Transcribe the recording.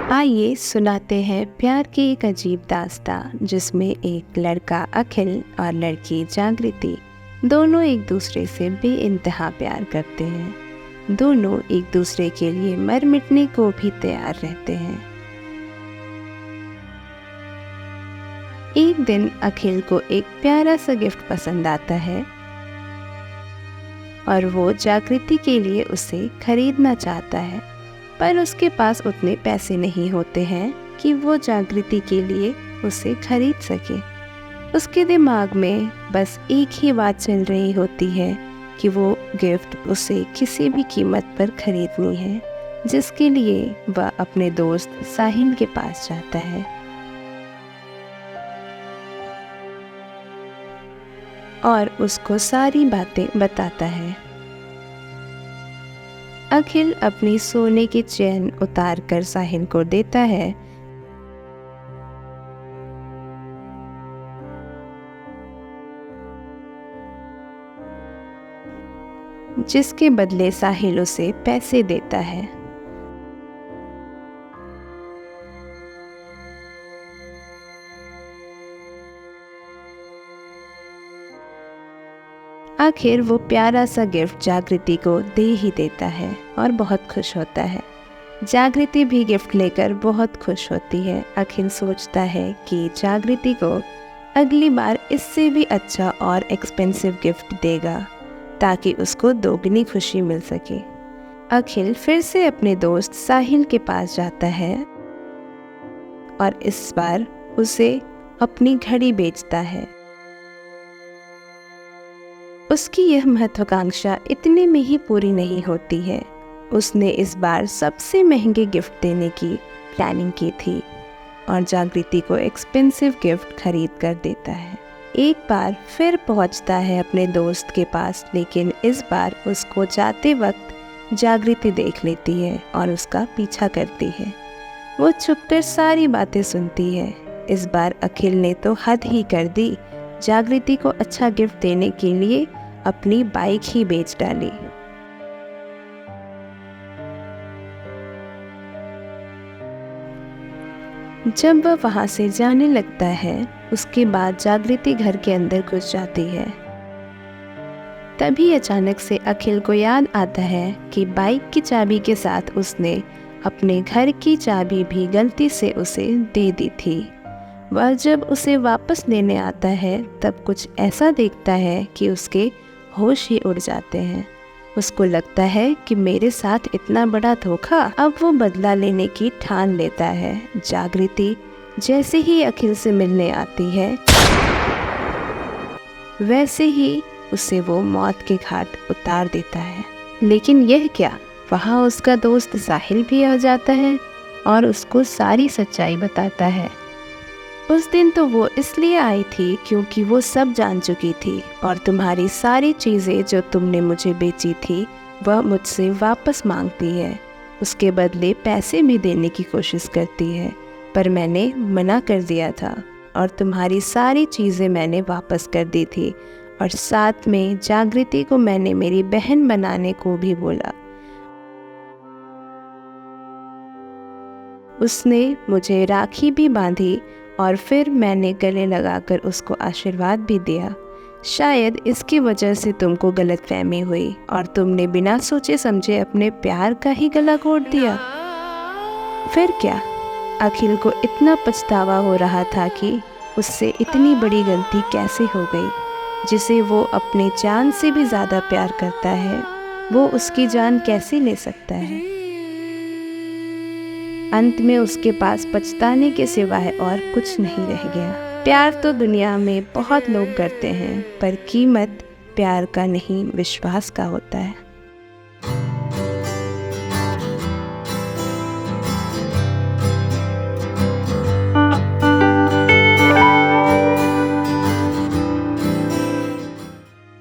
आइए सुनाते हैं प्यार की एक अजीब दास्तां जिसमें एक लड़का अखिल और लड़की जागृति दोनों एक दूसरे से बेइंतहा प्यार करते हैं। दोनों एक दूसरे के लिए मर मिटने को भी तैयार रहते हैं। एक दिन अखिल को एक प्यारा सा गिफ्ट पसंद आता है और वो जागृति के लिए उसे खरीदना चाहता है, पर उसके पास उतने पैसे नहीं होते हैं कि वो जागृति के लिए उसे खरीद सके। उसके दिमाग में बस एक ही बात चल रही होती है कि वो गिफ्ट उसे किसी भी कीमत पर खरीदनी है, जिसके लिए वह अपने दोस्त साहिल के पास जाता है और उसको सारी बातें बताता है। अखिल अपनी सोने की चेन उतार कर साहिल को देता है, जिसके बदले साहिल उसे पैसे देता है। आखिर वो प्यारा सा गिफ्ट जागृति को दे ही देता है और बहुत खुश होता है। जागृति भी गिफ्ट लेकर बहुत खुश होती है। अखिल सोचता है कि जागृति को अगली बार इससे भी अच्छा और एक्सपेंसिव गिफ्ट देगा ताकि उसको दोगुनी खुशी मिल सके। अखिल फिर से अपने दोस्त साहिल के पास जाता है और इस बार उसे अपनी घड़ी बेचता है। उसकी यह महत्वाकांक्षा इतने में ही पूरी नहीं होती है। उसने इस बार सबसे महंगे गिफ्ट देने की प्लानिंग की थी और जागृति को एक्सपेंसिव गिफ्ट खरीद कर देता है। एक बार फिर पहुंचता है अपने दोस्त के पास, लेकिन इस बार उसको जाते वक्त जागृति देख लेती है और उसका पीछा करती है। वो छुपकर सारी बातें सुनती है। इस बार अखिल ने तो हद ही कर दी। जागृति को अच्छा गिफ्ट देने के लिए अपनी बाइक ही बेच डाली। जब वह वहां से जाने लगता है, उसके बाद जागृति घर के अंदर घुस जाती है। तभी अचानक से अखिल को याद आता है कि बाइक की चाबी के साथ उसने अपने घर की चाबी भी गलती से उसे दे दी थी। वह जब उसे वापस लेने आता है तब कुछ ऐसा देखता है कि उसके होश ही उड़ जाते हैं। उसको लगता है कि मेरे साथ इतना बड़ा धोखा। अब वो बदला लेने की ठान लेता है। जागृति जैसे ही अखिल से मिलने आती है, वैसे ही उसे वो मौत के घाट उतार देता है। लेकिन यह क्या, वहाँ उसका दोस्त साहिल भी आ जाता है और उसको सारी सच्चाई बताता है। उस दिन तो वो इसलिए आई थी क्योंकि वो सब जान चुकी थी और तुम्हारी सारी चीज़ें जो तुमने मुझे बेची थी वह मुझसे वापस मांगती है। उसके बदले पैसे भी देने की कोशिश करती है, पर मैंने मना कर दिया था और तुम्हारी सारी चीज़ें मैंने वापस कर दी थी और साथ में जागृति को मैंने मेरी बहन बनाने को भी बोला। उसने मुझे राखी भी बांधी और फिर मैंने गले लगाकर उसको आशीर्वाद भी दिया। शायद इसकी वजह से तुमको गलतफहमी हुई और तुमने बिना सोचे समझे अपने प्यार का ही गला घोट दिया। फिर क्या, अखिल को इतना पछतावा हो रहा था कि उससे इतनी बड़ी गलती कैसे हो गई। जिसे वो अपने जान से भी ज़्यादा प्यार करता है, वो उसकी जान कैसे ले सकता है। अंत में उसके पास पछताने के सिवाय और कुछ नहीं रह गया। प्यार तो दुनिया में बहुत लोग करते हैं, पर कीमत प्यार का नहीं, विश्वास का होता है।